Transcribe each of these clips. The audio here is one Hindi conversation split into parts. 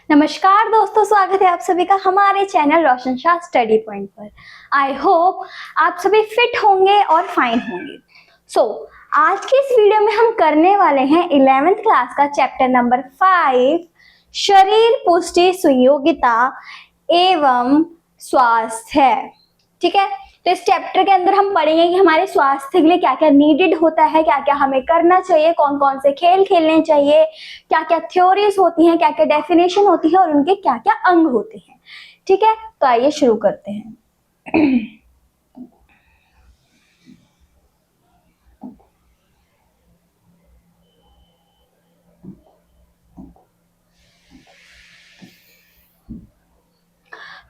नमस्कार दोस्तों, स्वागत है आप सभी का हमारे चैनल रोशन शाह स्टडी पॉइंट पर। आई होप आप सभी फिट होंगे और फाइन होंगे। आज की इस वीडियो में हम करने वाले हैं 11th क्लास का चैप्टर नंबर 5 शरीर पुष्टि सुयोग्यता एवं स्वास्थ्य। ठीक है, तो इस चैप्टर के अंदर हम पढ़ेंगे कि हमारे स्वास्थ्य के लिए क्या क्या नीडेड होता है, क्या क्या हमें करना चाहिए, कौन कौन से खेल खेलने चाहिए, क्या क्या थ्योरीज होती हैं, क्या क्या डेफिनेशन होती है और उनके क्या क्या अंग होते हैं। ठीक है, तो आइए शुरू करते हैं।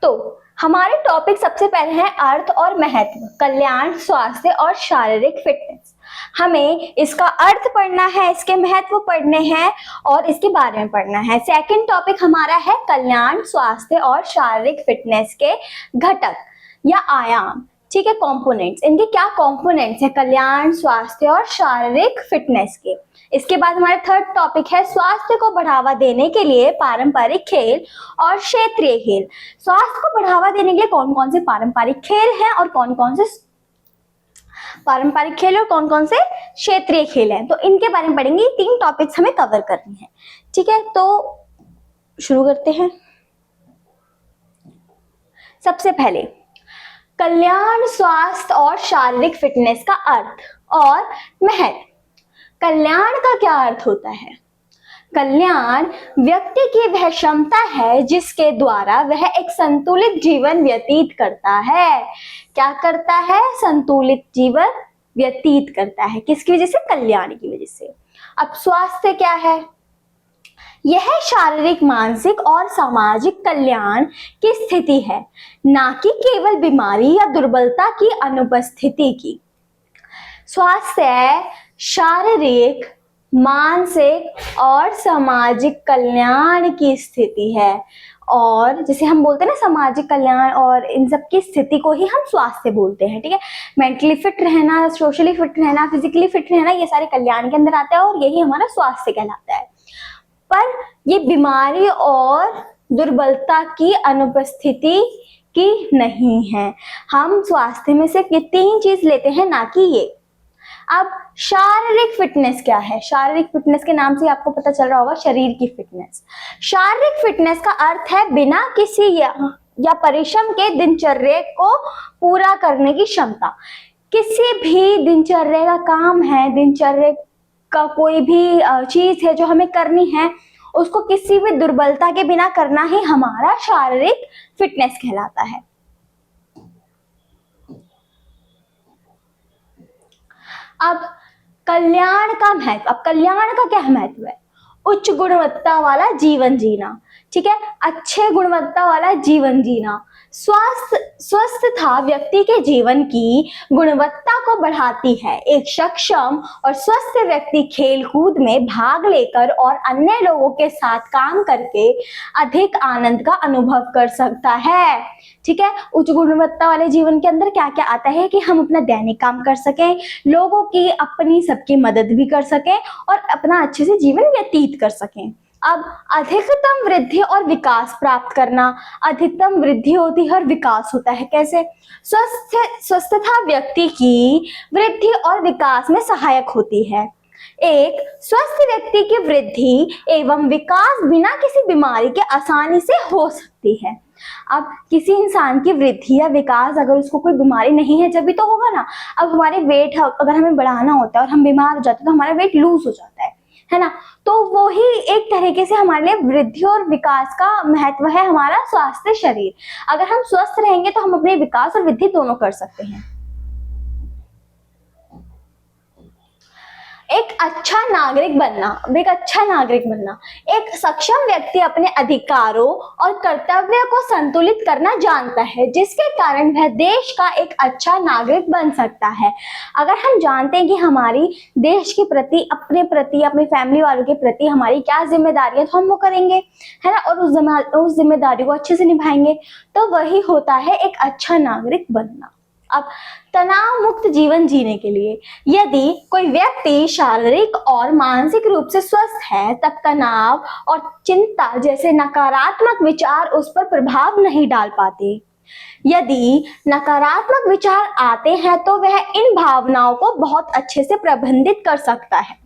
तो हमारे टॉपिक सबसे पहले है अर्थ और महत्व, कल्याण, स्वास्थ्य और शारीरिक फिटनेस। हमें इसका अर्थ पढ़ना है, इसके महत्व पढ़ने हैं और इसके बारे में पढ़ना है। सेकंड टॉपिक हमारा है कल्याण, स्वास्थ्य और शारीरिक फिटनेस के घटक या आयाम। ठीक है, कंपोनेंट्स, इनके क्या कंपोनेंट्स है कल्याण, स्वास्थ्य और शारीरिक फिटनेस के। इसके बाद हमारा थर्ड टॉपिक है स्वास्थ्य को बढ़ावा देने के लिए पारंपरिक खेल और क्षेत्रीय खेल। स्वास्थ्य को बढ़ावा देने के लिए कौन कौन से पारंपरिक खेल हैं और कौन कौन से क्षेत्रीय खेल हैं, तो इनके बारे में पढ़ेंगे। ये 3 टॉपिक्स हमें कवर करनी है। ठीक है, तो शुरू करते हैं। सबसे पहले कल्याण, स्वास्थ्य और शारीरिक फिटनेस का अर्थ और महत्व। कल्याण का क्या अर्थ होता है? कल्याण व्यक्ति की वह क्षमता है जिसके द्वारा वह एक संतुलित जीवन व्यतीत करता है। क्या करता है? संतुलित जीवन व्यतीत करता है। किसकी वजह से? कल्याण की वजह से। अब स्वास्थ्य क्या है? यह शारीरिक, मानसिक और सामाजिक कल्याण की स्थिति है, ना कि केवल बीमारी या दुर्बलता की अनुपस्थिति की। स्वास्थ्य शारीरिक, मानसिक और सामाजिक कल्याण की स्थिति है, और जैसे हम बोलते हैं ना सामाजिक कल्याण, और इन सब की स्थिति को ही हम स्वास्थ्य बोलते हैं। ठीक है, मेंटली फिट रहना, सोशली फिट रहना, फिजिकली फिट रहना, ये सारे कल्याण के अंदर आते हैं और यही हमारा स्वास्थ्य कहलाता है। पर ये बीमारी और दुर्बलता की अनुपस्थिति की नहीं है। हम स्वास्थ्य में सिर्फ ये 3 चीज लेते हैं, ना कि ये। अब शारीरिक फिटनेस क्या है? शारीरिक फिटनेस के नाम से आपको पता चल रहा होगा, शरीर की फिटनेस। शारीरिक फिटनेस का अर्थ है बिना किसी या परिश्रम के दिनचर्या को पूरा करने की क्षमता। किसी भी दिनचर्या का काम है, दिनचर्या का कोई भी चीज है जो हमें करनी है, उसको किसी भी दुर्बलता के बिना करना ही हमारा शारीरिक फिटनेस कहलाता है। अब कल्याण का महत्व। अब कल्याण का क्या महत्व है? उच्च गुणवत्ता वाला जीवन जीना। ठीक है, अच्छे गुणवत्ता वाला जीवन जीना। स्वस्थता व्यक्ति के जीवन की गुणवत्ता को बढ़ाती है। एक सक्षम और स्वस्थ व्यक्ति खेल कूद में भाग लेकर और अन्य लोगों के साथ काम करके अधिक आनंद का अनुभव कर सकता है। ठीक है, उच्च गुणवत्ता वाले जीवन के अंदर क्या क्या आता है कि हम अपना दैनिक काम कर सकें, लोगों की, अपनी, सबकी मदद भी कर सकें और अपना अच्छे से जीवन व्यतीत कर सकें। अब अधिकतम वृद्धि और विकास प्राप्त करना। अधिकतम वृद्धि होती है और विकास होता है कैसे? स्वस्थता व्यक्ति की वृद्धि और विकास में सहायक होती है। एक स्वस्थ व्यक्ति की वृद्धि एवं विकास बिना किसी बीमारी के आसानी से हो सकती है। अब किसी इंसान की वृद्धि या विकास अगर उसको कोई बीमारी नहीं है जब भी तो होगा ना। अब हमारे वेट अगर हमें बढ़ाना होता है और हम बीमार हो जाते हैं तो हमारा वेट लूज हो जाता है ना। तो वो ही एक तरीके से हमारे लिए वृद्धि और विकास का महत्व है हमारा स्वास्थ्य शरीर। अगर हम स्वस्थ रहेंगे तो हम अपने विकास और वृद्धि दोनों कर सकते हैं। एक अच्छा नागरिक बनना। एक सक्षम व्यक्ति अपने अधिकारों और कर्तव्य को संतुलित करना जानता है, जिसके कारण वह देश का एक अच्छा नागरिक बन सकता है। अगर हम जानते हैं कि हमारी देश के प्रति, अपने प्रति, अपनी फैमिली वालों के प्रति हमारी क्या जिम्मेदारी है, तो हम वो करेंगे, है ना, और उस जिम्मेदारी को अच्छे से निभाएंगे। तो वही होता है एक अच्छा नागरिक बनना। अब तनाव मुक्त जीवन जीने के लिए यदि कोई व्यक्ति शारीरिक और मानसिक रूप से स्वस्थ है, तब तनाव और चिंता जैसे नकारात्मक विचार उस पर प्रभाव नहीं डाल पाते। यदि नकारात्मक विचार आते हैं तो वह इन भावनाओं को बहुत अच्छे से प्रबंधित कर सकता है।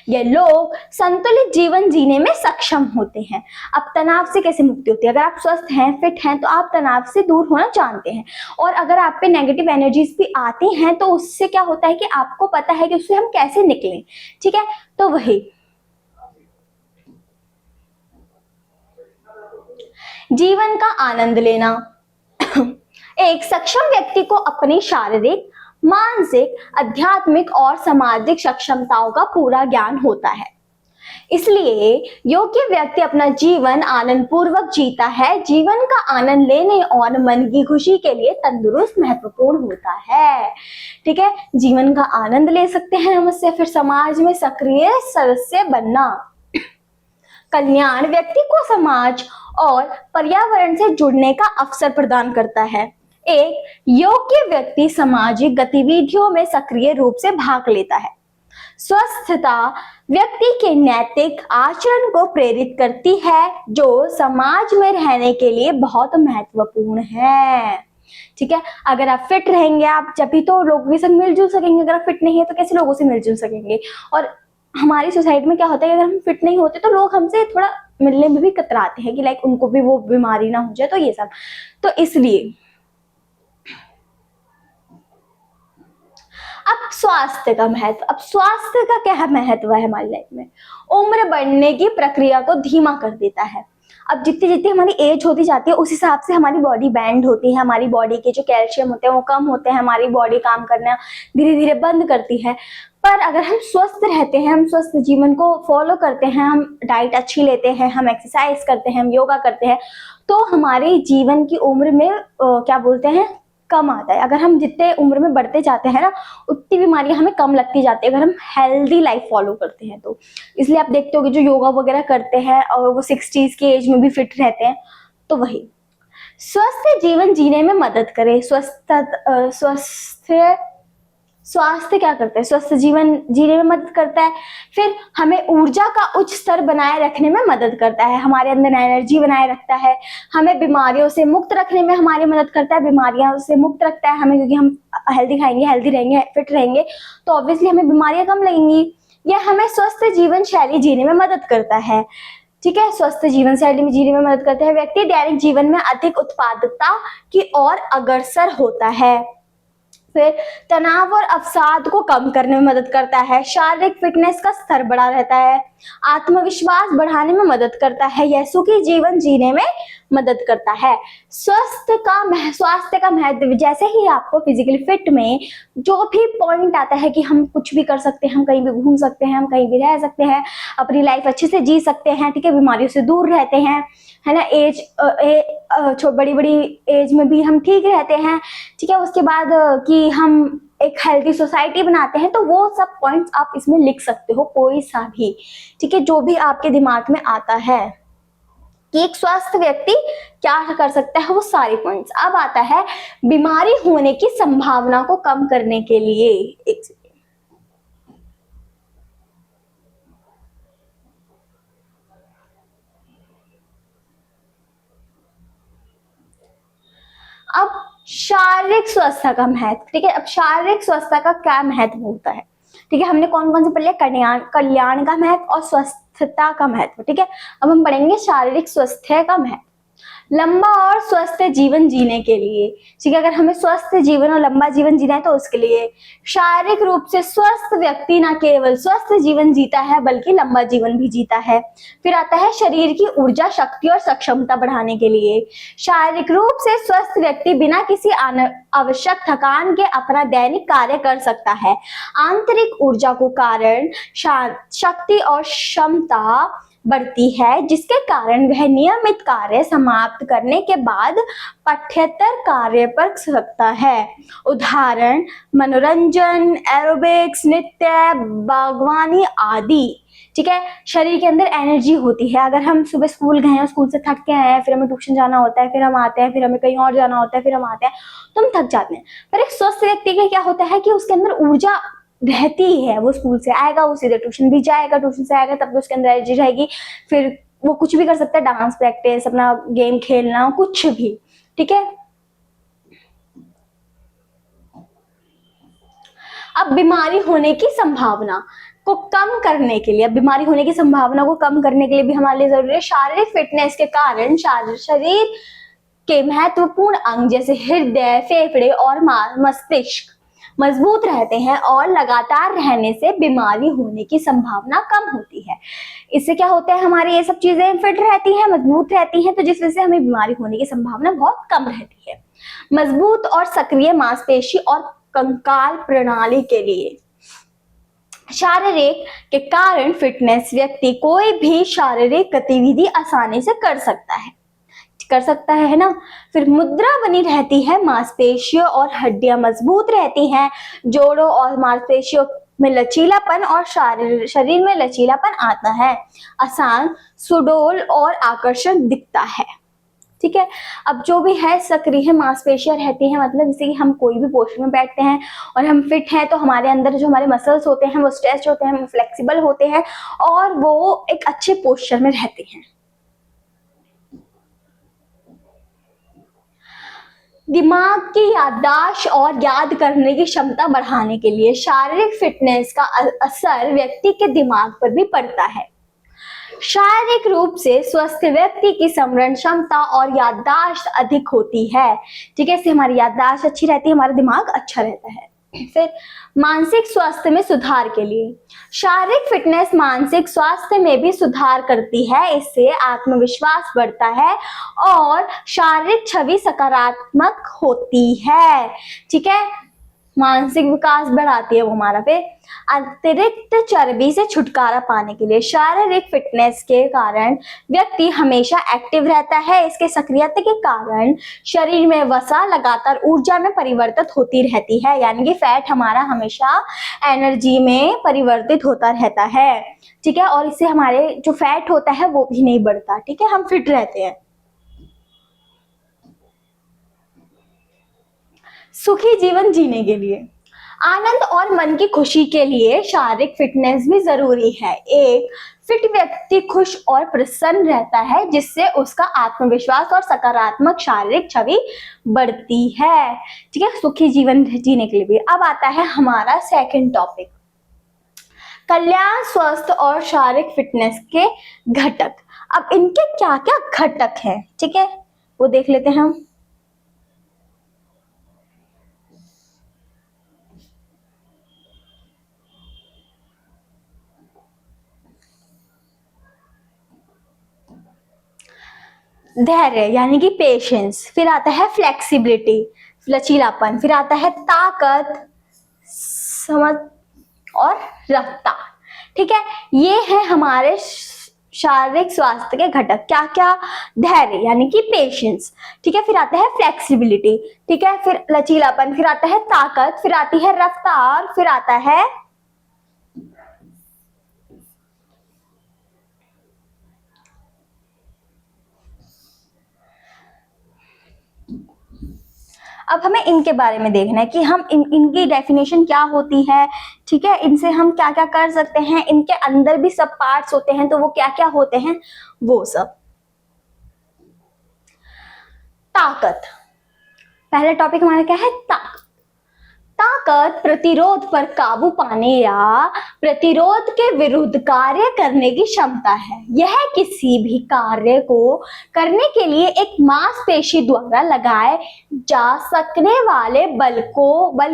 ये लोग संतुलित जीवन जीने में सक्षम होते हैं। अब तनाव से कैसे मुक्ति होती है? अगर आप स्वस्थ हैं, फिट हैं, तो आप तनाव से दूर होना जानते हैं। और अगर आप पे नेगेटिव एनर्जीज भी आती हैं तो उससे क्या होता है कि आपको पता है कि उससे हम कैसे निकलें। ठीक है, तो वही जीवन का आनंद लेना। एक सक्षम व्यक्ति को अपनी शारीरिक, मानसिक, आध्यात्मिक और सामाजिक सक्षमताओं का पूरा ज्ञान होता है। इसलिए योग्य व्यक्ति अपना जीवन आनंद पूर्वक जीता है। जीवन का आनंद लेने और मन की खुशी के लिए तंदुरुस्त महत्वपूर्ण होता है। ठीक है, जीवन का आनंद ले सकते हैं हम उससे। फिर समाज में सक्रिय सदस्य बनना। कल्याण व्यक्ति को समाज और पर्यावरण से जुड़ने का अवसर प्रदान करता है। एक योग्य व्यक्ति सामाजिक गतिविधियों में सक्रिय रूप से भाग लेता है। स्वस्थता व्यक्ति के नैतिक आचरण को प्रेरित करती है, जो समाज में रहने के लिए बहुत महत्वपूर्ण है। ठीक है, अगर आप फिट रहेंगे आप जब भी तो लोगों के संग मिलजुल सकेंगे। अगर आप फिट नहीं है तो कैसे लोगों से मिलजुल सकेंगे? और हमारी सोसाइटी में क्या होता है कि अगर हम फिट नहीं होते तो लोग हमसे थोड़ा मिलने में भी कतराते हैं कि लाइक उनको भी वो बीमारी ना हो जाए, तो ये सब। तो इसलिए अब स्वास्थ्य का महत्व। अब स्वास्थ्य का क्या महत्व है हमारी लाइफ में? उम्र बढ़ने की प्रक्रिया को धीमा कर देता है। अब जितनी जितनी हमारी एज होती जाती है उस हिसाब से हमारी बॉडी बैंड होती है। हमारी बॉडी के जो कैल्शियम होते हैं वो कम होते हैं। हमारी बॉडी काम करना धीरे धीरे बंद करती है। पर अगर हम स्वस्थ रहते हैं, हम स्वस्थ जीवन को फॉलो करते हैं, हम डाइट अच्छी लेते हैं, हम एक्सरसाइज करते हैं, हम योगा करते हैं, तो हमारे जीवन की उम्र में क्या बोलते हैं, कम आता है। अगर हम जितने उम्र में बढ़ते जाते हैं ना, उतनी बीमारियां हमें कम लगती जाती है अगर हम हेल्दी लाइफ फॉलो करते हैं तो। इसलिए आप देखते हो कि जो योगा वगैरह करते हैं और वो 60s की एज में भी फिट रहते हैं। तो वही स्वस्थ जीवन जीने में मदद करे। स्वास्थ्य क्या करता है? स्वस्थ जीवन जीने में मदद करता है। फिर हमें ऊर्जा का उच्च स्तर बनाए रखने में मदद करता है। हमारे अंदर एनर्जी बनाए रखता है। हमें बीमारियों से मुक्त रखने में हमारी मदद करता है। बीमारियों से मुक्त रखता है हमें, क्योंकि हम हेल्दी खाएंगे, हेल्दी रहेंगे, फिट रहेंगे तो ऑब्वियसली हमें बीमारियां कम लगेंगी। यह हमें स्वस्थ जीवन शैली जीने में मदद करता है। ठीक है, स्वस्थ जीवन शैली में जीने में मदद करता है। व्यक्ति दैनिक जीवन में अधिक उत्पादकता की ओर अग्रसर होता है। फिर तनाव और अवसाद को कम करने में मदद करता है। शारीरिक फिटनेस का स्तर बढ़ा रहता है। आत्मविश्वास बढ़ाने में मदद करता है। यह सुखी जीवन जीने में मदद करता है। स्वास्थ्य का महत्व, जैसे ही आपको फिजिकली फिट में जो भी पॉइंट आता है कि हम कुछ भी कर सकते हैं, हम कहीं भी घूम सकते हैं, हम कहीं भी रह सकते हैं, अपनी लाइफ अच्छे से जी सकते हैं। ठीक है, बीमारियों से दूर रहते हैं, है ना। बड़ी बड़ी एज में भी हम ठीक रहते हैं। ठीक है, उसके बाद कि हम एक हेल्दी सोसाइटी बनाते हैं, तो वो सब पॉइंट्स आप इसमें लिख सकते हो, कोई सा भी। ठीक है, जो भी आपके दिमाग में आता है कि एक स्वस्थ व्यक्ति क्या कर सकता है, वो सारे पॉइंट्स। अब आता है बीमारी होने की संभावना को कम करने के लिए। एक अब शारीरिक स्वास्थ्य का महत्व। ठीक है, अब शारीरिक स्वास्थ्य का क्या महत्व होता है? ठीक है, हमने कौन कौन से पढ़ लिया? कल्याण का महत्व और स्वस्थता का महत्व। ठीक है, अब हम पढ़ेंगे शारीरिक स्वास्थ्य का महत्व। लंबा और स्वस्थ जीवन जीने के लिए, ठीक है, अगर हमें स्वस्थ जीवन और लंबा जीवन जीना है तो उसके लिए शारीरिक रूप से स्वस्थ व्यक्ति न केवल स्वस्थ जीवन जीता है बल्कि लंबा जीवन भी जीता है। फिर आता है शरीर की ऊर्जा, शक्ति और सक्षमता बढ़ाने के लिए। शारीरिक रूप से स्वस्थ व्यक्ति बिना किसी आवश्यक थकान के अपना दैनिक कार्य कर सकता है। आंतरिक ऊर्जा को कारण शक्ति और क्षमता बढ़ती है, जिसके कारण वह नियमित कार्य समाप्त करने के बाद पठ्येतर कार्य कर सकता है। उदाहरण मनोरंजन, एरोबिक्स, नृत्य, बागवानी आदि। ठीक है, शरीर के अंदर एनर्जी होती है। अगर हम सुबह स्कूल गए हैं, स्कूल से थक के आए हैं, फिर हमें ट्यूशन जाना होता है, फिर हम आते हैं, फिर हमें कहीं और जाना होता है, फिर हम आते हैं, तो हम थक जाते हैं। पर एक स्वस्थ व्यक्ति का क्या होता है कि उसके अंदर ऊर्जा रहती है। वो स्कूल से आएगा, वो सीधे ट्यूशन भी जाएगा, ट्यूशन से आएगा तब भी उसके अंदर एनर्जी रहेगी, फिर वो कुछ भी कर सकता है, डांस प्रैक्टिस, अपना गेम खेलना, कुछ भी। ठीक है, अब बीमारी होने की संभावना को कम करने के लिए, अब बीमारी होने की संभावना को कम करने के लिए भी हमारे लिए जरूरी है शारीरिक फिटनेस के कारण शरीर के महत्वपूर्ण अंग जैसे हृदय, फेफड़े और मस्तिष्क मजबूत रहते हैं और लगातार रहने से बीमारी होने की संभावना कम होती है। इससे क्या होता है, हमारी ये सब चीजें फिट रहती हैं, मजबूत रहती हैं, तो जिस वजह से हमें बीमारी होने की संभावना बहुत कम रहती है। मजबूत और सक्रिय मांसपेशी और कंकाल प्रणाली के लिए शारीरिक के कारण फिटनेस व्यक्ति कोई भी शारीरिक गतिविधि आसानी से कर सकता है ना। फिर मुद्रा बनी रहती है, मांसपेशियों और हड्डियां मजबूत रहती हैं, जोड़ों और मांसपेशियों में लचीलापन और शरीर में लचीलापन आता है, आसान, सुडौल और आकर्षक दिखता है। ठीक है, अब जो भी है सक्रिय मांसपेशियां रहती हैं, मतलब जैसे कि हम कोई भी पोस्टर में बैठते हैं और हम फिट हैं तो हमारे अंदर जो हमारे मसल्स होते हैं वो स्ट्रेच होते हैं, फ्लेक्सिबल होते हैं और वो एक अच्छे पोस्चर में रहते हैं। दिमाग की याददाश्त और याद करने की क्षमता बढ़ाने के लिए शारीरिक फिटनेस का असर व्यक्ति के दिमाग पर भी पड़ता है। शारीरिक रूप से स्वस्थ व्यक्ति की स्मरण क्षमता और याददाश्त अधिक होती है। ठीक है, इससे हमारी याददाश्त अच्छी रहती है, हमारा दिमाग अच्छा रहता है। फिर मानसिक स्वास्थ्य में सुधार के लिए शारीरिक फिटनेस मानसिक स्वास्थ्य में भी सुधार करती है। इससे आत्मविश्वास बढ़ता है और शारीरिक छवि सकारात्मक होती है। ठीक है, मानसिक विकास बढ़ाती है वो हमारा। फिर अतिरिक्त चर्बी से छुटकारा पाने के लिए शारीरिक फिटनेस के कारण व्यक्ति हमेशा एक्टिव रहता है। इसके सक्रियता के कारण शरीर में वसा लगातार ऊर्जा में परिवर्तित होती रहती है, यानी कि फैट हमारा हमेशा एनर्जी में परिवर्तित होता रहता है। ठीक है, और इससे हमारे जो फैट होता है वो भी नहीं बढ़ता। ठीक है, हम फिट रहते हैं। सुखी जीवन जीने के लिए आनंद और मन की खुशी के लिए शारीरिक फिटनेस भी जरूरी है। एक फिट व्यक्ति खुश और प्रसन्न रहता है, जिससे उसका आत्मविश्वास और सकारात्मक शारीरिक छवि बढ़ती है। ठीक है, सुखी जीवन जीने के लिए भी। अब आता है हमारा सेकंड टॉपिक, कल्याण, स्वस्थ और शारीरिक फिटनेस के घटक। अब इनके क्या क्या घटक हैं, ठीक है, वो देख लेते हैं हम। धैर्य यानी कि पेशेंस, फिर आता है फ्लेक्सिबिलिटी, लचीलापन, फिर आता है ताकत, समझ और रफ्तार। ठीक है, ये है हमारे शारीरिक स्वास्थ्य के घटक। क्या क्या? धैर्य यानी कि पेशेंस, ठीक है, फिर आता है फ्लेक्सिबिलिटी, ठीक है, फिर लचीलापन, फिर आता है ताकत, फिर आती है रफ्तार, फिर आता है अब हमें इनके बारे में देखना है कि हम इनकी डेफिनेशन क्या होती है। ठीक है, इनसे हम क्या क्या कर सकते हैं, इनके अंदर भी सब पार्ट्स होते हैं तो वो क्या क्या होते हैं वो सब। ताकत, पहला टॉपिक हमारा क्या है? ताकत। ताकत प्रतिरोध पर काबू पाने या प्रतिरोध के विरुद्ध कार्य करने की क्षमता है। यह किसी भी कार्य को करने के लिए एक मांसपेशी द्वारा लगाए जा सकने वाले बल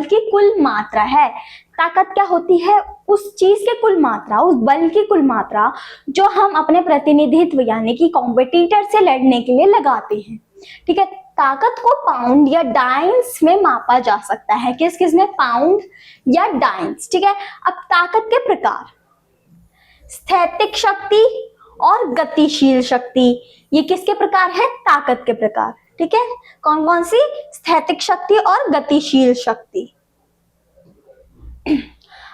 की कुल मात्रा है। ताकत क्या होती है? उस चीज के कुल मात्रा, उस बल की कुल मात्रा जो हम अपने प्रतिनिधित्व यानी कि कॉम्पिटिटर से लड़ने के लिए लगाते हैं। ठीक है, ताकत को पाउंड या डाइंस में मापा जा सकता है। किस किस में? पाउंड या डाइंस। ठीक है, अब ताकत के प्रकार, स्थैतिक शक्ति और गतिशील शक्ति, ये किसके प्रकार है? ताकत के प्रकार। ठीक है, कौन कौन सी? स्थैतिक शक्ति और गतिशील शक्ति।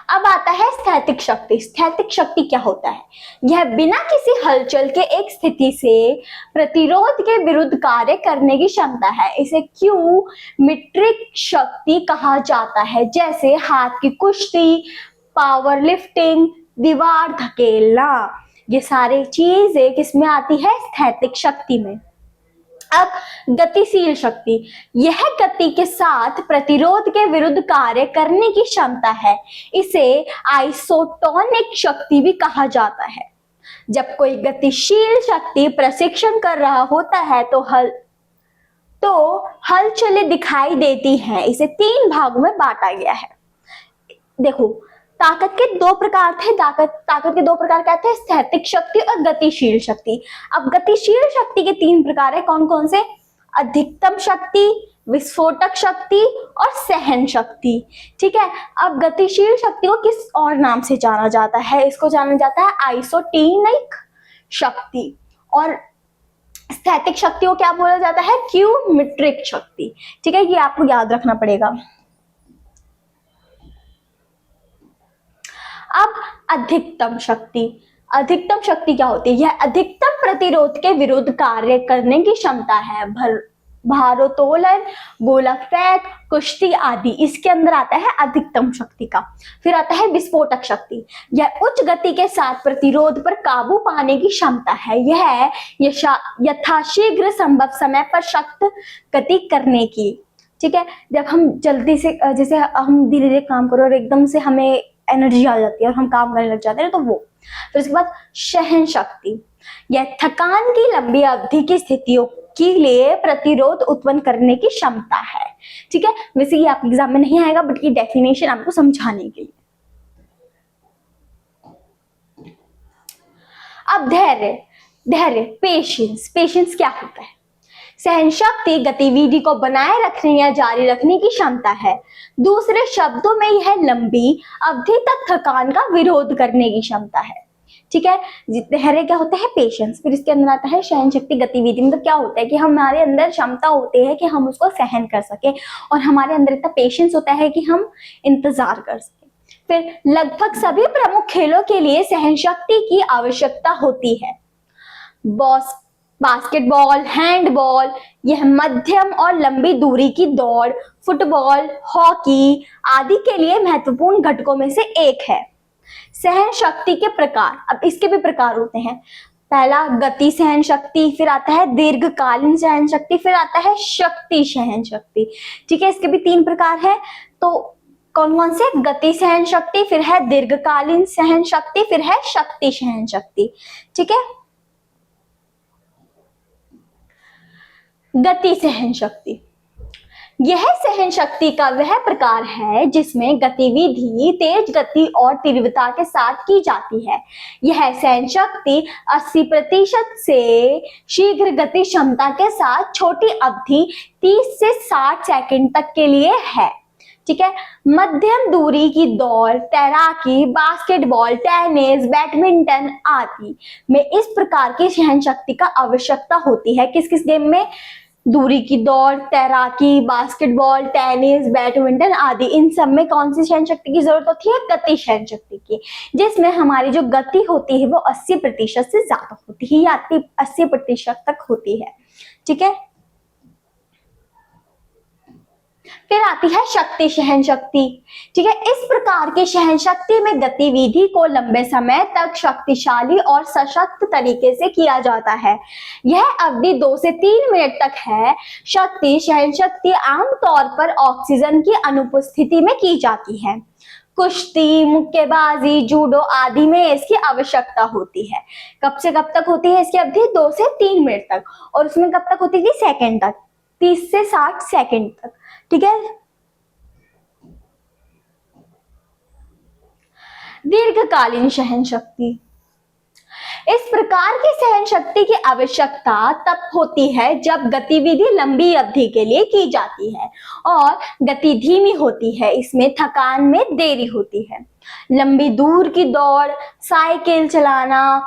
अब आता है स्थैतिक शक्ति। स्थैतिक शक्ति क्या होता है? यह बिना किसी हलचल के एक स्थिति से प्रतिरोध के विरुद्ध कार्य करने की क्षमता है। इसे क्यूमेट्रिक शक्ति कहा जाता है, जैसे हाथ की कुश्ती, पावर लिफ्टिंग, दीवार धकेलना। ये सारी चीजें किसमें आती है? स्थैतिक शक्ति में। अब गतिशील शक्ति, यह गति के साथ प्रतिरोध के विरुद्ध कार्य करने की क्षमता है। इसे आइसोटोनिक शक्ति भी कहा जाता है। जब कोई गतिशील शक्ति प्रशिक्षण कर रहा होता है तो हलचलें दिखाई देती हैं। इसे 3 भागों में बांटा गया है। देखो, ताकत के 2 प्रकार थे। ताकत के 2 प्रकार क्या थे? स्थैतिक शक्ति और गतिशील शक्ति। अब गतिशील शक्ति के 3 प्रकार है। कौन कौन से? अधिकतम शक्ति, विस्फोटक शक्ति और सहन शक्ति। ठीक है। अब गतिशील शक्ति को किस और नाम से जाना जाता है? इसको जाना जाता है आइसोटोनिक शक्ति। और स्थैतिक शक्ति को क्या बोला जाता है? क्यूमेट्रिक शक्ति। ठीक है, ये आपको याद रखना पड़ेगा। अब अधिकतम शक्ति। अधिकतम शक्ति क्या होती है? यह अधिकतम प्रतिरोध के विरुद्ध कार्य करने की क्षमता है। भारोत्तोलन, गोला फेंक, कुश्ती आदि इसके अंदर आता है अधिकतम शक्ति का। फिर आता है विस्फोटक शक्ति। यह उच्च गति के साथ प्रतिरोध पर काबू पाने की क्षमता है। यह यथाशीघ्र संभव समय पर शक्त गति करने की। ठीक है, जब हम जल्दी से, जैसे हम धीरे धीरे काम करो और एकदम से हमें एनर्जी आ जाती है और हम काम करने लग जाते हैं, तो वो। फिर उसके बाद सहन शक्ति। यह थकान की लंबी अवधि की स्थितियों के लिए प्रतिरोध उत्पन्न करने की क्षमता है। ठीक है, वैसे ये आपके एग्जाम में नहीं आएगा, बट ये डेफिनेशन आपको समझाने के लिए। अब धैर्य, पेशेंस क्या होता है? सहन शक्ति गतिविधि को बनाए रखने या जारी रखने की क्षमता है। दूसरे शब्दों में यह लंबी अवधि तक थकान का विरोध करने की क्षमता है। ठीक है, धैर्य क्या होता है? पेशेंस। फिर इसके अंदर आता है सहन शक्ति गतिविधि। मतलब क्या होता है कि हमारे अंदर क्षमता होती है कि हम उसको सहन कर सके, और हमारे अंदर इतना पेशेंस होता है कि हम इंतजार कर सके। फिर लगभग सभी प्रमुख खेलों के लिए सहन शक्ति की आवश्यकता होती है। बास्केटबॉल, हैंडबॉल, यह मध्यम और लंबी दूरी की दौड़, फुटबॉल, हॉकी आदि के लिए महत्वपूर्ण घटकों में से एक है। सहन शक्ति के प्रकार, अब इसके भी प्रकार होते हैं। पहला गति सहन शक्ति, फिर आता है दीर्घकालीन सहन शक्ति, फिर आता है शक्ति सहन शक्ति। ठीक है, इसके भी 3 प्रकार है। तो कौन कौन से? गति सहन शक्ति, फिर है दीर्घकालीन सहन शक्ति, फिर है शक्ति सहन शक्ति। ठीक है, गति सहन शक्ति, यह सहन शक्ति का वह प्रकार है जिसमें गतिविधि तेज गति और तीव्रता के साथ की जाती है। यह सहन शक्ति 80% से शीघ्र गति क्षमता के साथ छोटी अवधि 30 से 60 सेकंड तक के लिए है। ठीक है, मध्यम दूरी की दौड़, तैराकी, बास्केटबॉल, टेनिस, बैडमिंटन आदि में इस प्रकार की सहन शक्ति का आवश्यकता होती है। किस किस गेम में? दूरी की दौड़, तैराकी, बास्केटबॉल, टेनिस, बैडमिंटन आदि, इन सब में कौन सी सहन शक्ति की जरूरत होती है? गति सहन शक्ति की, जिसमें हमारी जो गति होती है वो 80% से ज्यादा होती है या 80% तक होती है। ठीक है, फिर आती है शक्ति सहन शक्ति। ठीक है, इस प्रकार की सहन शक्ति में गतिविधि को लंबे समय तक शक्तिशाली और सशक्त तरीके से किया जाता है। यह अवधि 2 से 3 मिनट तक है। शक्ति सहन शक्ति आमतौर पर ऑक्सीजन की अनुपस्थिति में की जाती है। कुश्ती, मुक्केबाजी, जूडो आदि में इसकी आवश्यकता होती है। कब से कब तक होती है इसकी अवधि? 2 से 3 मिनट तक। और उसमें कब तक होती थी? सेकंड तक, 30 से 60 सेकंड तक। ठीक है, दीर्घकालीन सहन शक्ति, इस प्रकार की सहन शक्ति की आवश्यकता तब होती है जब गतिविधि लंबी अवधि के लिए की जाती है और गति धीमी होती है। इसमें थकान में देरी होती है। लंबी दूर की दौड़, साइकिल चलाना,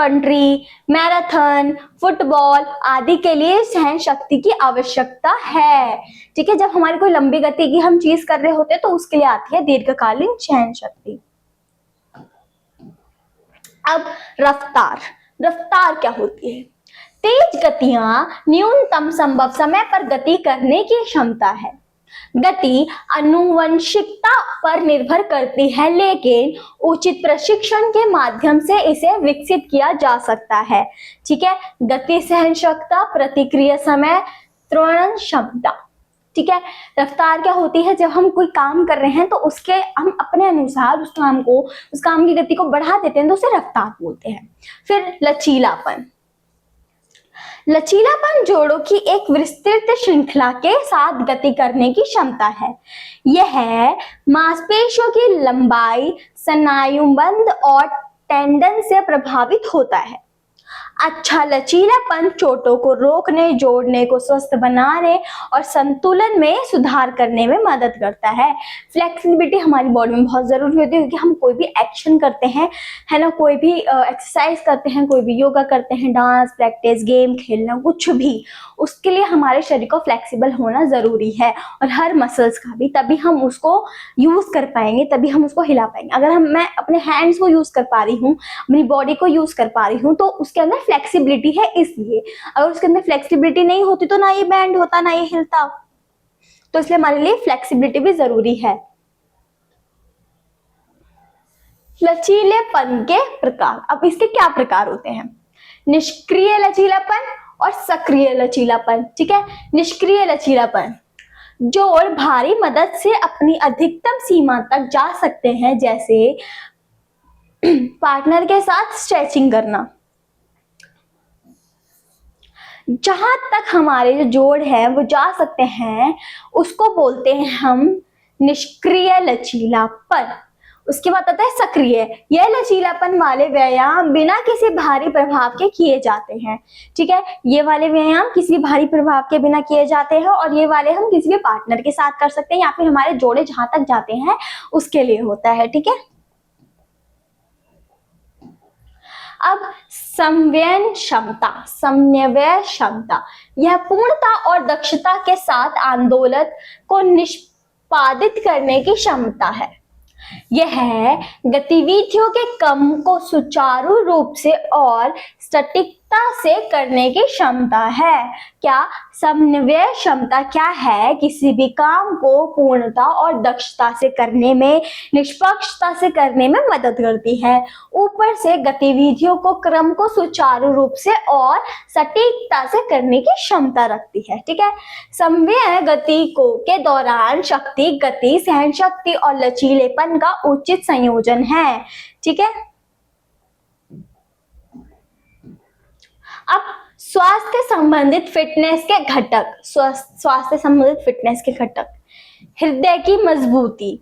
कंट्री, मैराथन, फुटबॉल आदि के लिए सहन शक्ति की आवश्यकता है। ठीक है, जब हमारी कोई लंबी गति की हम चीज कर रहे होते हैं तो उसके लिए आती है दीर्घकालीन सहन शक्ति। अब रफ्तार, रफ्तार क्या होती है? तेज गतियां न्यूनतम संभव समय पर गति करने की क्षमता है। गति आनुवंशिकता पर निर्भर करती है, लेकिन उचित प्रशिक्षण के माध्यम से इसे विकसित किया जा सकता है। ठीक है, गति सहनशीलता, प्रतिक्रिया समय, त्वरण क्षमता। ठीक है, रफ्तार क्या होती है? जब हम कोई काम कर रहे हैं तो उसके हम अपने अनुसार उस काम की गति को बढ़ा देते हैं तो उसे रफ्तार बोलते हैं। फिर लचीलापन, लचीलापन जोड़ों की एक विस्तृत श्रृंखला के साथ गति करने की क्षमता है। यह मांसपेशियों की लंबाई, स्नायुबंध और टेंडन से प्रभावित होता है। अच्छा लचीलापन चोटों को रोकने, जोड़ने को स्वस्थ बनाने और संतुलन में सुधार करने में मदद करता है। फ्लेक्सिबिलिटी हमारी बॉडी में बहुत जरूरी होती है, क्योंकि हम कोई भी एक्शन करते हैं, है ना, कोई भी एक्सरसाइज करते हैं, कोई भी योगा करते हैं, डांस प्रैक्टिस, गेम खेलना, कुछ भी, उसके लिए हमारे शरीर को फ्लेक्सिबल होना जरूरी है, और हर मसल्स का भी, तभी हम उसको यूज कर पाएंगे, तभी हम उसको हिला पाएंगे। अगर मैं अपने हैंड्स को यूज कर पा रही हूँ, अपनी बॉडी को यूज कर पा रही हूँ, तो उसके अंदर फ्लेक्सिबिलिटी है। इसलिए अगर उसके अंदर फ्लेक्सिबिलिटी नहीं होती तो ना ये बैंड होता, ना ये हिलता, तो इसलिए हमारे लिए फ्लेक्सिबिलिटी भी जरूरी है। लचीलेपन के प्रकार, अब इसके क्या प्रकार होते हैं? निष्क्रिय लचीलापन और सक्रिय लचीलापन। ठीक है, निष्क्रिय लचीलापन, जोड़ भारी मदद से अपनी अधिकतम सीमा तक जा सकते हैं, जैसे पार्टनर के साथ स्ट्रेचिंग करना। जहां तक हमारे जो जोड़ है वो जा सकते हैं, उसको बोलते हैं हम निष्क्रिय लचीलापन। उसके बाद आता है सक्रिय। यह लचीलापन वाले व्यायाम बिना किसी भारी प्रभाव के किए जाते हैं। ठीक है, ये वाले व्यायाम किसी भारी प्रभाव के बिना किए जाते हैं, और ये वाले हम किसी भी पार्टनर के साथ कर सकते हैं, या फिर हमारे जोड़े जहां तक जाते हैं उसके लिए होता है। ठीक है, अब समन्वय क्षमता, समन्वय क्षमता, यह पूर्णता और दक्षता के साथ आंदोलन को निष्पादित करने की क्षमता है। यह गतिविधियों के क्रम को सुचारू रूप से और सटीकता से करने की क्षमता है। क्या समन्वय क्षमता क्या है? किसी भी काम को पूर्णता और दक्षता से करने में, निष्पक्षता से करने में मदद करती है। ऊपर से गतिविधियों को क्रम को सुचारू रूप से और सटीकता से करने की क्षमता रखती है। ठीक है, समन्वय गति को के दौरान शक्ति, गति, सहन शक्ति और लचीलेपन का उचित संयोजन है। ठीक है, अब स्वास्थ्य संबंधित फिटनेस के घटक, स्वास्थ्य संबंधित फिटनेस के घटक, हृदय की मजबूती,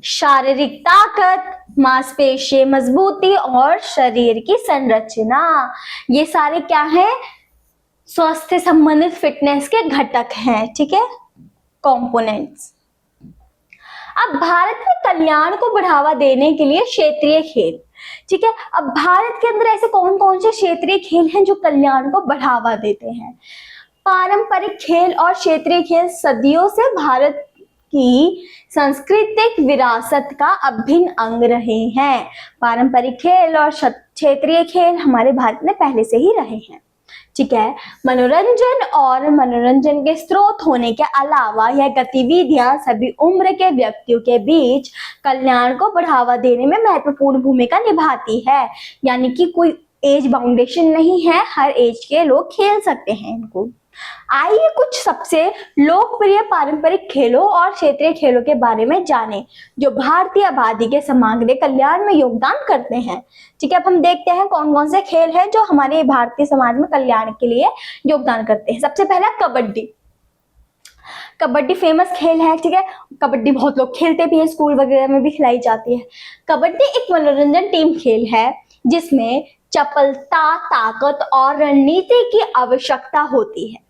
शारीरिक ताकत, मांसपेशी मजबूती और शरीर की संरचना, ये सारे क्या है? स्वास्थ्य संबंधित फिटनेस के घटक हैं। ठीक है, कंपोनेंट्स। अब भारत में कल्याण को बढ़ावा देने के लिए क्षेत्रीय खेल। ठीक है, अब भारत के अंदर ऐसे कौन कौन से क्षेत्रीय खेल हैं जो कल्याण को बढ़ावा देते हैं? पारंपरिक खेल और क्षेत्रीय खेल सदियों से भारत की सांस्कृतिक विरासत का अभिन्न अंग रहे हैं। पारंपरिक खेल और क्षेत्रीय खेल हमारे भारत में पहले से ही रहे हैं। ठीक है, मनोरंजन और मनोरंजन के स्रोत होने के अलावा यह गतिविधियां सभी उम्र के व्यक्तियों के बीच कल्याण को बढ़ावा देने में महत्वपूर्ण भूमिका निभाती है। यानी कि कोई एज बाउंडेशन नहीं है, हर एज के लोग खेल सकते हैं इनको। आइए कुछ सबसे लोकप्रिय पारंपरिक खेलों और क्षेत्रीय खेलों के बारे में जानें जो भारतीय आबादी के समग्र कल्याण में योगदान करते हैं। ठीक है, अब हम देखते हैं कौन कौन से खेल हैं जो हमारे भारतीय समाज में कल्याण के लिए योगदान करते हैं। सबसे पहला कबड्डी। कबड्डी फेमस खेल है। ठीक है, कबड्डी बहुत लोग खेलते भी हैं, स्कूल वगैरह में भी खिलाई जाती है। कबड्डी एक मनोरंजन टीम खेल है जिसमें चपलता, ताकत और रणनीति की आवश्यकता होती है।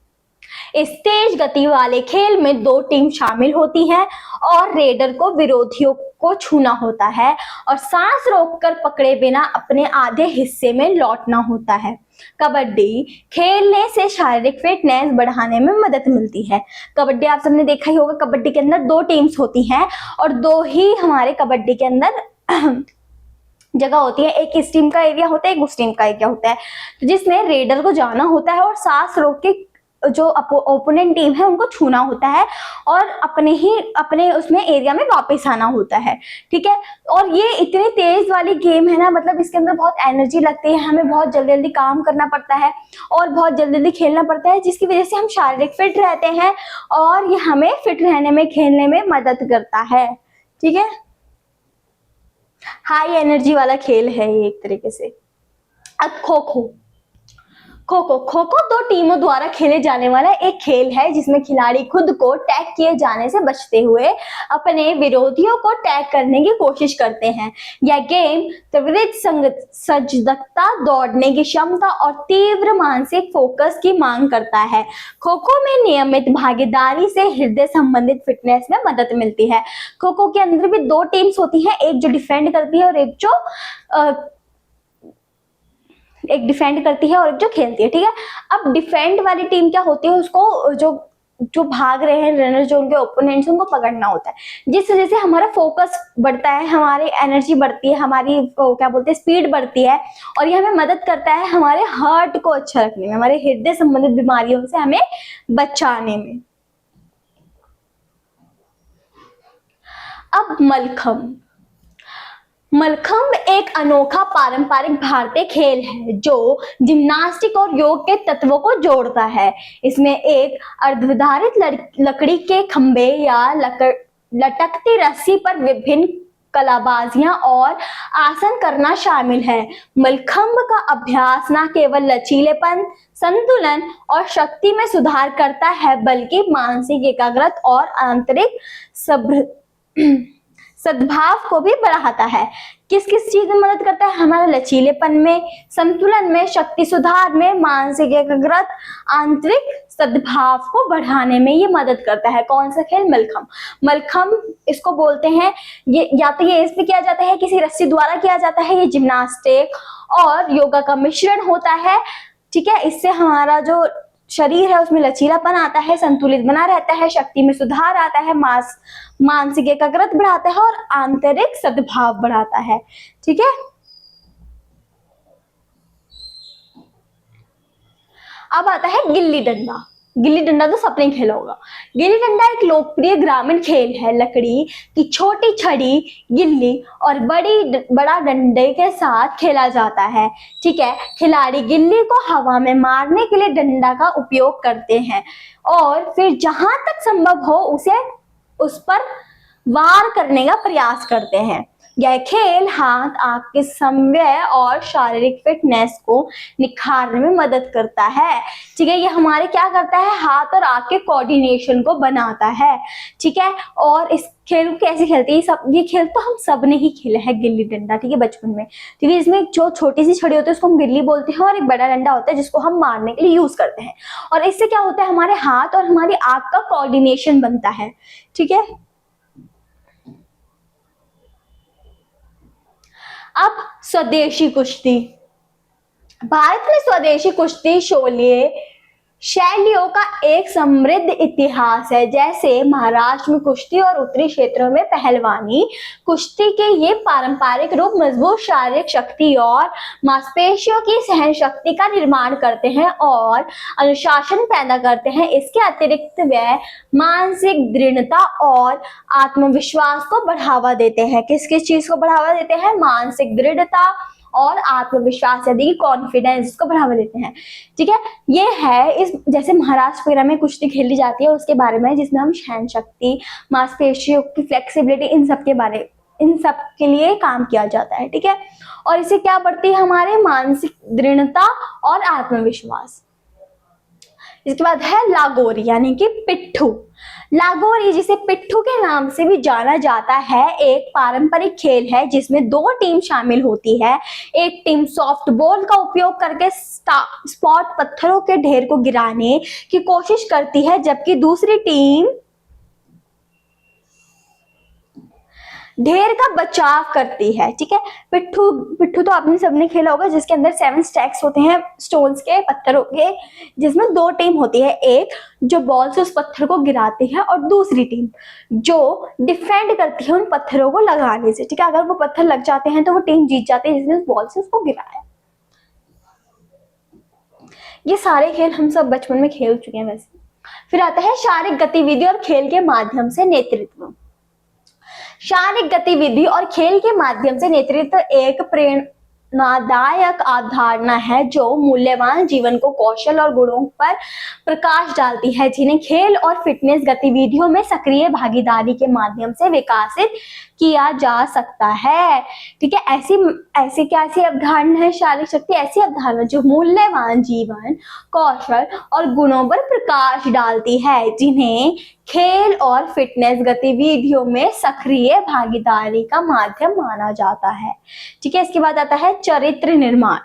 इस तेज गति वाले खेल में 2 टीम शामिल होती हैं और रेडर को विरोधियों को छूना होता है और सांस रोककर पकड़े बिना अपने आधे हिस्से में लौटना होता है। कबड्डी खेलने से शारीरिक फिटनेस बढ़ाने में मदद मिलती है। कबड्डी आप सबने देखा ही होगा, कबड्डी के अंदर 2 टीम्स होती हैं और 2 ही हमारे कबड्डी के अंदर जगह होती है, एक इस टीम का एरिया होता है, एक उस टीम का एरिया होता है, जिसमें रेडर को जाना होता है और सांस रोक के जो ओपोनेंट टीम है उनको छूना होता है और अपने उसमें एरिया में वापस आना होता है। ठीक है, और ये इतनी तेज वाली गेम है ना, मतलब इसके अंदर बहुत एनर्जी लगती है, हमें बहुत जल्दी जल्दी काम करना पड़ता है और बहुत जल्दी जल्दी खेलना पड़ता है, जिसकी वजह से हम शारीरिक फिट रहते हैं और ये हमें फिट रहने में, खेलने में मदद करता है। ठीक है, हाई एनर्जी वाला खेल है ये एक तरीके से। अब खो खो 2 टीमों द्वारा खेले जाने वाला एक खेल है जिसमें खिलाड़ी खुद को टैग किए जाने से बचते हुए अपने विरोधियों को टैग करने की कोशिश करते हैं। यह गेम त्वरित सजगता, दौड़ने की क्षमता और तीव्र मानसिक फोकस की मांग करता है। खो खो में नियमित भागीदारी से हृदय संबंधित फिटनेस में मदद मिलती है। खो खो के अंदर भी 2 टीम्स होती हैं, एक जो डिफेंड करती है और एक जो खेलती है। ठीक है, अब डिफेंड वाली टीम क्या होती है, उसको जो भाग रहे हैं रनर, जो उनके ओपोनेंट्स, उनको पकड़ना होता है, जिस वजह से हमारा फोकस बढ़ता है, हमारी एनर्जी बढ़ती है, हमारी क्या बोलते हैं स्पीड बढ़ती है और ये हमें मदद करता है हमारे हार्ट को अच्छा रखने में, हमारे हृदय संबंधित बीमारियों से हमें बचाने में। अब मलखम्ब एक अनोखा पारंपरिक भारतीय खेल है जो जिम्नास्टिक और योग के तत्वों को जोड़ता है। इसमें एक अर्धधारित लकड़ी के खंभे या लटकती रस्सी पर विभिन्न कलाबाजियां और आसन करना शामिल है। मलखम्ब का अभ्यास न केवल लचीलेपन, संतुलन और शक्ति में सुधार करता है बल्कि मानसिक एकाग्रता और आंतरिक सद्भाव को भी बढ़ाता है। किस किस चीज में मदद करता है? हमारे लचीलेपन में, संतुलन में, शक्ति सुधार में, मानसिक एकाग्रता, आंतरिक सद्भाव को बढ़ाने में ये मदद करता है। कौन सा खेल? मलखम्ब इसको बोलते हैं। ये या तो ये इसमें किया जाता है, किसी रस्सी द्वारा किया जाता है, ये जिम्नास्टिक और योगा का मिश्रण होता है। ठीक है, इससे हमारा जो शरीर है उसमें लचीलापन आता है, संतुलित बना रहता है, शक्ति में सुधार आता है, मानसिक एकाग्रता बढ़ाता है और आंतरिक सद्भाव बढ़ाता है। ठीक है, अब आता है गिल्ली डंडा। गिल्ली डंडा तो सबने खेला होगा। गिल्ली डंडा एक लोकप्रिय ग्रामीण खेल है। लकड़ी की छोटी छड़ी, गिल्ली और बड़ा डंडे के साथ खेला जाता है। ठीक है, खिलाड़ी गिल्ली को हवा में मारने के लिए डंडा का उपयोग करते हैं और फिर जहां तक संभव हो उस पर वार करने का प्रयास करते हैं। यह खेल हाथ, आंख के समन्वय और शारीरिक फिटनेस को निखारने में मदद करता है। ठीक है, ये हमारे क्या करता है? हाथ और आंख के कोऑर्डिनेशन को बनाता है। ठीक है, और इस खेल को कैसे खेलते हैं? ये खेल तो हम सब ने ही खेला है, गिल्ली डंडा। ठीक है, बचपन में। ठीक है, इसमें जो छोटी सी छड़ी होती है उसको हम गिल्ली बोलते हैं और एक बड़ा डंडा होता है जिसको हम मारने के लिए यूज करते हैं। और इससे क्या होता है? हमारे हाथ और हमारी आंख का कोऑर्डिनेशन बनता है। ठीक है, अब स्वदेशी कुश्ती। भारत में स्वदेशी कुश्ती शैलियों का एक समृद्ध इतिहास है। जैसे महाराष्ट्र में कुश्ती और उत्तरी क्षेत्रों में पहलवानी। कुश्ती के ये पारंपरिक रूप मजबूत शारीरिक शक्ति और मांसपेशियों की सहन शक्ति का निर्माण करते हैं और अनुशासन पैदा करते हैं। इसके अतिरिक्त वे मानसिक दृढ़ता और आत्मविश्वास को बढ़ावा देते हैं। किस किस चीज को बढ़ावा देते हैं? मानसिक दृढ़ता और आत्मविश्वास, यदि कॉन्फिडेंस, इसको बढ़ावा देते हैं। ठीक है, ये है इस जैसे महाराष्ट्र वगैरह में कुश्ती खेली जाती है उसके बारे में, जिसमें हम सहन शक्ति, मांसपेशियों की फ्लेक्सिबिलिटी, इन सब के लिए काम किया जाता है। ठीक है, और इससे क्या बढ़ती है? हमारे मानसिक दृढ़ता और आत्मविश्वास। इसके बाद है लागोरी यानी कि पिट्ठू। लागोरी, जिसे पिट्ठू के नाम से भी जाना जाता है, एक पारंपरिक खेल है जिसमें दो टीम शामिल होती है। एक टीम सॉफ्ट बॉल का उपयोग करके स्पॉट पत्थरों के ढेर को गिराने की कोशिश करती है, जबकि दूसरी टीम ढेर का बचाव करती है। ठीक है, पिट्ठू पिट्ठू तो आपने सबने खेला होगा, जिसके अंदर 7 स्टैक्स होते हैं स्टोन्स के, पत्थरों के, जिसमें दो टीम होती है, एक जो बॉल से उस पत्थर को गिराती है और दूसरी टीम जो डिफेंड करती है उन पत्थरों को लगाने से। ठीक है, अगर वो पत्थर लग जाते हैं तो वो टीम जीत जाती है जिसने उस बॉल से उसको गिराया। ये सारे खेल हम सब बचपन में खेल चुके हैं वैसे। फिर आता है शारीरिक गतिविधि और खेल के माध्यम से नेतृत्व। शारीरिक गतिविधि और खेल के माध्यम से नेतृत्व एक प्रेरणादायक अवधारणा है जो मूल्यवान जीवन को कौशल और गुणों पर प्रकाश डालती है, जिन्हें खेल और फिटनेस गतिविधियों में सक्रिय भागीदारी के माध्यम से विकसित किया जा सकता है। ठीक है, ऐसी क्या ऐसी अवधारणा है शारीरिक शक्ति? ऐसी अवधारणा जो मूल्यवान जीवन, कौशल और गुणों पर प्रकाश डालती है, जिन्हें खेल और फिटनेस गतिविधियों में सक्रिय भागीदारी का माध्यम माना जाता है। ठीक है, इसके बाद आता है चरित्र निर्माण।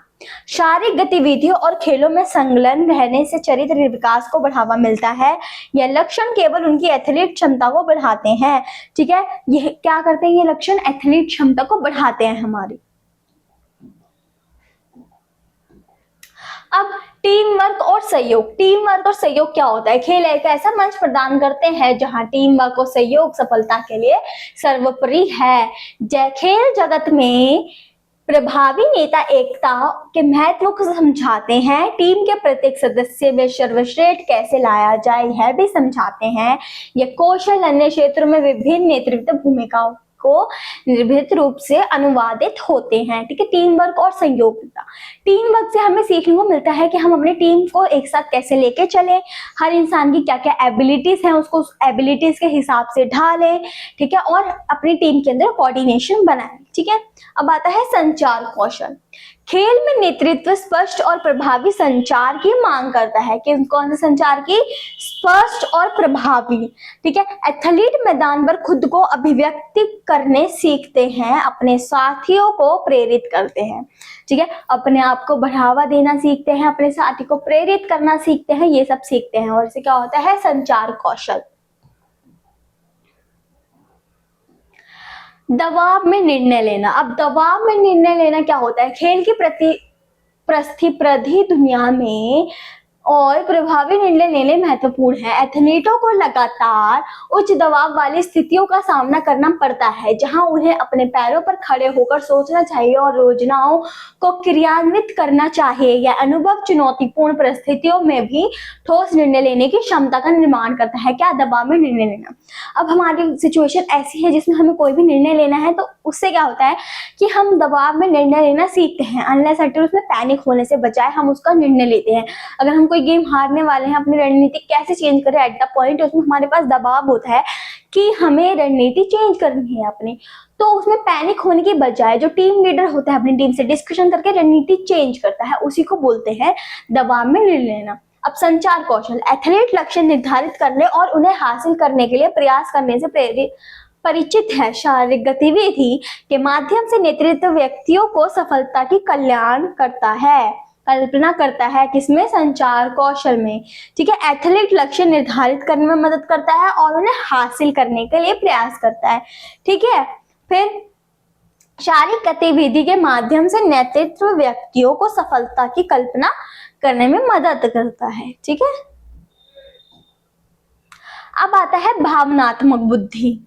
शारीरिक गतिविधियों और खेलों में संलग्न रहने से चरित्र विकास को बढ़ावा मिलता है। यह लक्षण केवल उनकी एथलीट क्षमता को बढ़ाते हैं। ठीक है, यह क्या करते हैं? ये लक्षण एथलीट क्षमता को बढ़ाते हैं हमारी। अब टीम वर्क और सहयोग। टीम वर्क और सहयोग क्या होता है? खेल एक ऐसा मंच प्रदान करते हैं जहां टीम वर्क और सहयोग सफलता के लिए सर्वोपरि है। खेल जगत में प्रभावी नेता एकता के महत्व को समझाते हैं, टीम के प्रत्येक सदस्य में सर्वश्रेष्ठ कैसे लाया जाए यह भी समझाते हैं। यह कौशल अन्य क्षेत्रों में विभिन्न नेतृत्व भूमिकाओं को निर्भीत रूप से अनुवादित होते हैं। ठीक है, टीम वर्क और सहयोगिता। टीम वर्क से हमें सीखने को मिलता है कि हम अपनी टीम को एक साथ कैसे लेके चले, हर इंसान की क्या क्या एबिलिटीज हैं उसको उस एबिलिटीज के हिसाब से ढालें। ठीक है, और अपनी टीम के अंदर कोऑर्डिनेशन बनाएं। ठीक है, अब आता है संचार कौशल। खेल में नेतृत्व स्पष्ट और प्रभावी संचार की मांग करता है। कि कौन से संचार की? स्पष्ट और प्रभावी। ठीक है, एथलीट मैदान पर खुद को अभिव्यक्ति करने सीखते हैं, अपने साथियों को प्रेरित करते हैं। ठीक है, अपने आप को बढ़ावा देना सीखते हैं, अपने साथी को प्रेरित करना सीखते हैं, ये सब सीखते हैं। और इससे क्या होता है? संचार कौशल। दबाव में निर्णय लेना। अब दबाव में निर्णय लेना क्या होता है? खेल की प्रतिस्पर्धी दुनिया में और प्रभावी निर्णय लेने महत्वपूर्ण है। एथलीटों को लगातार उच्च दबाव वाली स्थितियों का सामना करना पड़ता है, जहां उन्हें अपने पैरों पर खड़े होकर सोचना चाहिए और योजनाओं को क्रियान्वित करना चाहिए। यह अनुभव चुनौतीपूर्ण परिस्थितियों में भी ठोस निर्णय लेने की क्षमता का निर्माण करता है। क्या? दबाव में निर्णय लेना। अब हमारी सिचुएशन ऐसी है जिसमें हमें कोई भी निर्णय लेना है, तो उससे क्या होता है कि हम दबाव में निर्णय लेना सीखते हैं। अनलेस अनटिल उसमें पैनिक होने से बजाय हम उसका निर्णय लेते हैं। अगर हम कोई गेम हारने वाले हैं, अपनी रणनीति कैसे चेंज करें एट द पॉइंट, उसमें हमारे पास दबाव होता है कि हमें रणनीति चेंज करनी है अपनी, तो उसमें पैनिक होने की बजाय जो टीम लीडर होता है अपनी टीम से डिस्कशन करके रणनीति चेंज करता है, उसी को बोलते हैं दबाव में निर्णय लेना। अब संचार कौशल। एथलीट लक्ष्य निर्धारित करने और उन्हें हासिल करने के लिए प्रयास करने से परिचित है। शारीरिक गतिविधि के माध्यम से नेतृत्व व्यक्तियों को सफलता की कल्पना करता है। किसमें? संचार कौशल में। ठीक है, एथलीट लक्ष्य निर्धारित करने में मदद करता है और उन्हें हासिल करने के लिए प्रयास करता है। ठीक है, फिर शारीरिक गतिविधि के माध्यम से नेतृत्व व्यक्तियों को सफलता की कल्पना करने में मदद करता है। ठीक है, अब आता है भावनात्मक बुद्धि।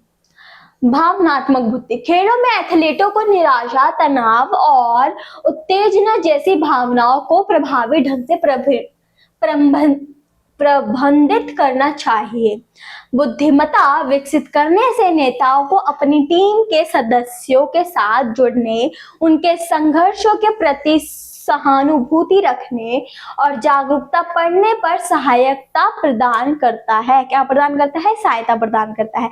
भावनात्मक बुद्धि। खेलों में एथलीटों को निराशा, तनाव और उत्तेजना जैसी भावनाओं को प्रभावी ढंग से प्रबंधित करना चाहिए। बुद्धिमत्ता विकसित करने से नेताओं को अपनी टीम के सदस्यों के साथ जुड़ने, उनके संघर्षों के प्रति सहानुभूति रखने और जागरूकता पढ़ने पर सहायता प्रदान करता है। क्या प्रदान करता है? सहायता प्रदान करता है।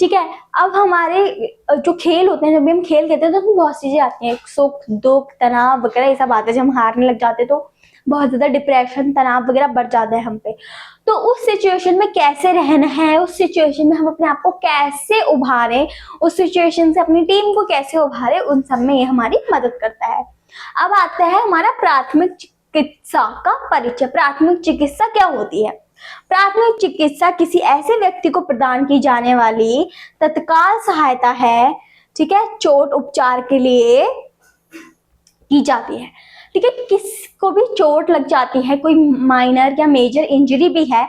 ठीक है, अब हमारे जो खेल होते हैं, जब भी हम खेल खेलते हैं तो उसमें बहुत चीजें आती हैं, सुख दुख तनाव वगैरह ये सब आते हैं। जब हम हारने लग जाते तो बहुत ज्यादा डिप्रेशन, तनाव वगैरह बढ़ जाता है हम पे। तो उस सिचुएशन में कैसे रहना है, उस सिचुएशन में हम अपने आप को कैसे उभारें, उस सिचुएशन से अपनी टीम को कैसे उभारें, उन सब में ये हमारी मदद करता है। अब आता है हमारा प्राथमिक चिकित्सा का परिचय। प्राथमिक चिकित्सा क्या होती है? प्राथमिक चिकित्सा किसी ऐसे व्यक्ति को प्रदान की जाने वाली तत्काल सहायता है, ठीक है, चोट उपचार के लिए की जाती है। ठीक है, किसको भी चोट लग जाती है, कोई माइनर या मेजर इंजरी भी है,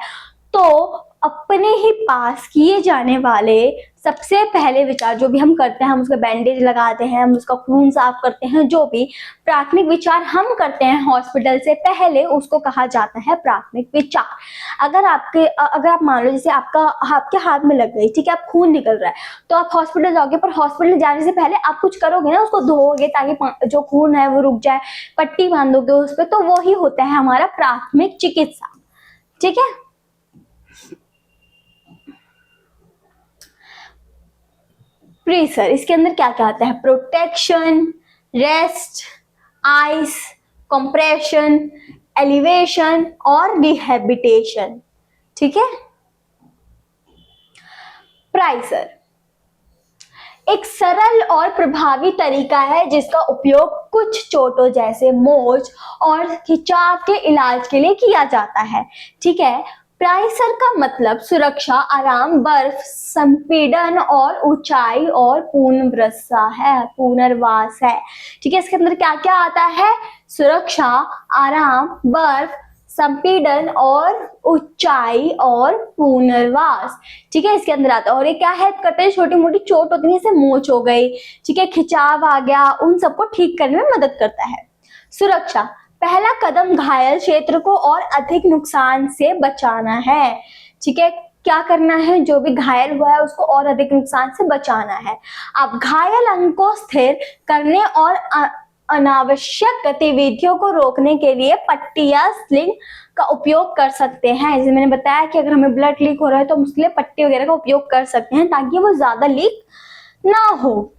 तो अपने ही पास किए जाने वाले सबसे पहले विचार जो भी हम करते हैं, हम उसका बैंडेज लगाते हैं, हम उसका खून साफ करते हैं, जो भी प्राथमिक विचार हम करते हैं हॉस्पिटल से पहले, उसको कहा जाता है प्राथमिक विचार। अगर आप मान लो जैसे आपके हाथ में लग गई, ठीक है, आप खून निकल रहा है, तो आप हॉस्पिटल जाओगे, पर हॉस्पिटल जाने से पहले आप कुछ करोगे ना, उसको धोओगे ताकि जो खून है वो रुक जाए, पट्टी बांधोगे उस पर, तो वो ही होता है हमारा प्राथमिक चिकित्सा। ठीक है, प्रेशर, इसके अंदर क्या क्या आता है? Protection, rest, ice, compression, elevation और रिहेबिटेशन। ठीक है, प्राइसर एक सरल और प्रभावी तरीका है जिसका उपयोग कुछ चोटों जैसे मोच और खिंचाव के इलाज के लिए किया जाता है। ठीक है, प्राइसर का मतलब सुरक्षा, आराम, बर्फ, संपीड़न और ऊंचाई और पुनर्वास है। ठीक है, इसके अंदर क्या क्या आता है? सुरक्षा, आराम, बर्फ, संपीड़न और ऊंचाई और पुनर्वास। ठीक है, इसके अंदर आता है। और ये क्या है? कटे छोटी मोटी चोट होती है, जैसे मोच हो गई, ठीक है, खिंचाव आ गया, उन सबको ठीक करने में मदद करता है। सुरक्षा, पहला कदम घायल क्षेत्र को और अधिक नुकसान से बचाना है। ठीक है, क्या करना है? जो भी घायल हुआ है उसको और अधिक नुकसान से बचाना है। अब घायल अंग को स्थिर करने और अनावश्यक गतिविधियों को रोकने के लिए पट्टी या स्लिंग का उपयोग कर सकते हैं। जैसे मैंने बताया कि अगर हमें ब्लड लीक हो रहा है तो हम उसके लिए पट्टी वगैरह का उपयोग कर सकते हैं ताकि वो ज्यादा लीक ना हो।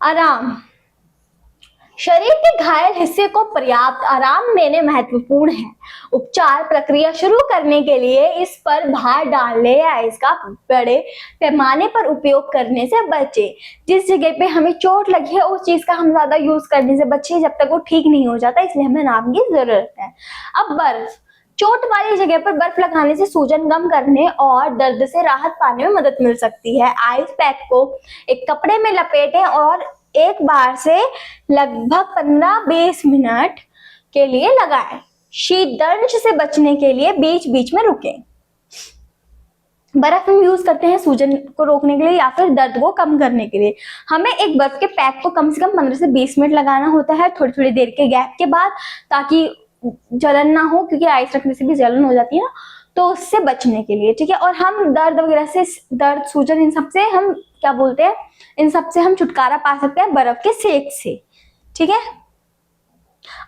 आराम, शरीर के घायल हिस्से को पर्याप्त आराम देने महत्वपूर्ण है। उपचार प्रक्रिया शुरू करने के लिए इस पर भार डालने या इसका बड़े पैमाने पर उपयोग करने से बचे। जिस जगह पे हमें चोट लगी है उस चीज का हम ज्यादा यूज करने से बचे जब तक वो ठीक नहीं हो जाता, इसलिए हमें आराम की जरूरत है। अब बर्फ, चोट वाली जगह पर बर्फ लगाने से सूजन कम करने और दर्द से राहत पाने में मदद मिल सकती है। आइस पैक को एक कपड़े में लपेटें और एक बार से लगभग 15-20 मिनट के लिए लगाएं। शीत दर्द से बचने के लिए बीच बीच में रुकें। बर्फ हम यूज करते हैं सूजन को रोकने के लिए या फिर दर्द को कम करने के लिए। हमें एक बर्फ के पैक को कम से कम 15 से 20 मिनट लगाना होता है, थोड़ी थोड़ी देर के गैप के बाद, ताकि जलन ना हो, क्योंकि आइस रखने से भी जलन हो जाती है ना, तो उससे बचने के लिए। ठीक है, और हम दर्द वगैरह से, दर्द, सूजन, इन सब से हम क्या बोलते हैं, इन सब से हम छुटकारा पा सकते हैं बर्फ के सेक से। ठीक है,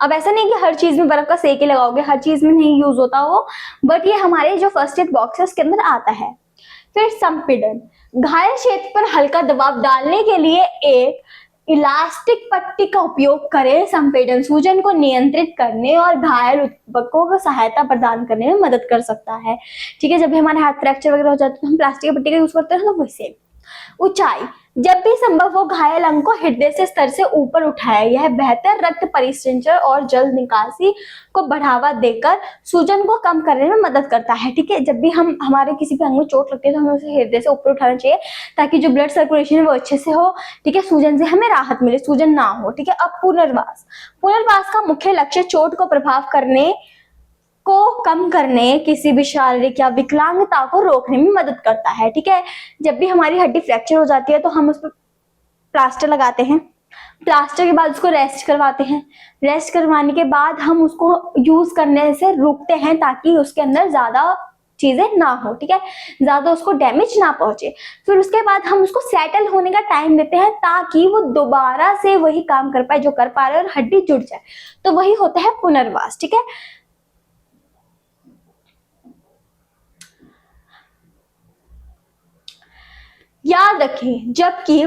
अब ऐसा नहीं कि हर चीज में बर्फ का सेक ही लगाओगे, हर चीज में नहीं यूज होता वो, बट ये हमारे जो फर्स्ट एड बॉक्स है उसके अंदर आता है। फिर संपीड़न, घायल क्षेत्र पर हल्का दबाव डालने के लिए एक इलास्टिक पट्टी का उपयोग करें। संपीड़न सूजन को नियंत्रित करने और घायल ऊतकों को सहायता प्रदान करने में मदद कर सकता है। ठीक है, जब भी हमारे हाथ फ्रैक्चर वगैरह हो जाता है तो हम प्लास्टिक की पट्टी का यूज करते हैं, तो वैसे। ऊंचाई, जब भी संभव हो घायल अंग को हृदय से स्तर से ऊपर उठाए। यह बेहतर रक्त परिसंचरण और जल निकासी को बढ़ावा देकर सूजन को कम करने में मदद करता है। ठीक है, जब भी हमारे किसी भी अंग में चोट लगती है तो हमें उसे हृदय से ऊपर उठाना चाहिए ताकि जो ब्लड सर्कुलेशन है वो अच्छे से हो। ठीक है, सूजन से हमें राहत मिले, सूजन ना हो। ठीक है, अब पुनर्वास का मुख्य लक्ष्य चोट को प्रभाव करने को कम करने, किसी भी शारीरिक या विकलांगता को रोकने में मदद करता है। ठीक है, जब भी हमारी हड्डी फ्रैक्चर हो जाती है तो हम उस पर प्लास्टर लगाते हैं, प्लास्टर के बाद उसको रेस्ट करवाते हैं, रेस्ट करवाने के बाद हम उसको यूज करने से रोकते हैं ताकि उसके अंदर ज्यादा चीजें ना हो। ठीक है, ज्यादा उसको डैमेज ना पहुंचे। फिर उसके बाद हम उसको सेटल होने का टाइम देते हैं ताकि वो दोबारा से वही काम कर पाए जो कर पा रहे और हड्डी जुड़ जाए, तो वही होता है पुनर्वास। ठीक है, याद रखें, जबकि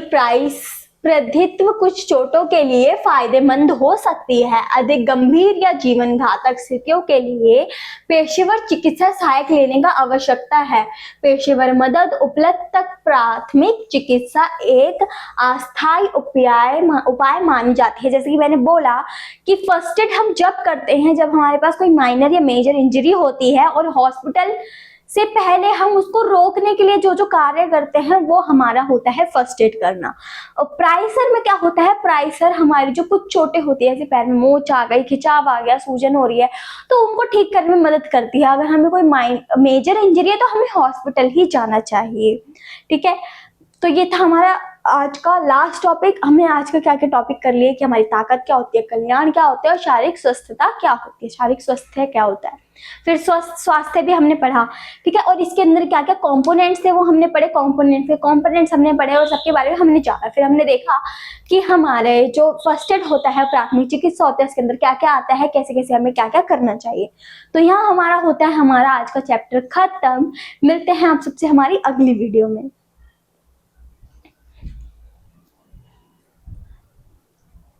प्रतित्व कुछ चोटों के लिए फायदेमंद हो सकती है। अधिक गंभीर या जीवन घातक स्थितियों के लिए पेशेवर चिकित्सा सहायता लेने का आवश्यकता है। पेशेवर मदद उपलब्ध तक प्राथमिक चिकित्सा एक अस्थायी उपाय मानी जाती है। जैसे कि मैंने बोला कि फर्स्ट एड हम जब करते हैं जब हमारे पास कोई माइनर या मेजर इंजरी होती है, और हॉस्पिटल से पहले हम उसको रोकने के लिए जो जो कार्य करते हैं वो हमारा होता है फर्स्ट एड करना। और प्राइसर में क्या होता है, प्राइसर हमारी जो कुछ चोटें होती है, जैसे पैर में मोच आ गई, खिंचाव आ गया, सूजन हो रही है, तो उनको ठीक करने में मदद करती है। अगर हमें कोई मेजर इंजरी है तो हमें हॉस्पिटल ही जाना चाहिए। ठीक है, तो ये था हमारा आज का लास्ट टॉपिक। हमने आज का क्या क्या टॉपिक कर लिए कि हमारी ताकत क्या होती है, कल्याण क्या होता है, और शारीरिक स्वस्थता क्या होती है, शारीरिक स्वास्थ्य क्या होता है, फिर स्वस्थ स्वास्थ्य भी हमने पढ़ा। ठीक है, और इसके अंदर क्या क्या कंपोनेंट्स थे वो हमने पढ़े, कंपोनेंट्स हमने पढ़े और सबके बारे में हमने जाना। फिर हमने देखा कि हमारे जो फर्स्ट एड होता है, प्राथमिक चिकित्सा होता है, इसके अंदर क्या क्या आता है, कैसे कैसे हमें क्या क्या करना चाहिए। तो यहाँ हमारा होता है हमारा आज का चैप्टर खत्म। मिलते हैं आप सबसे हमारी अगली वीडियो में।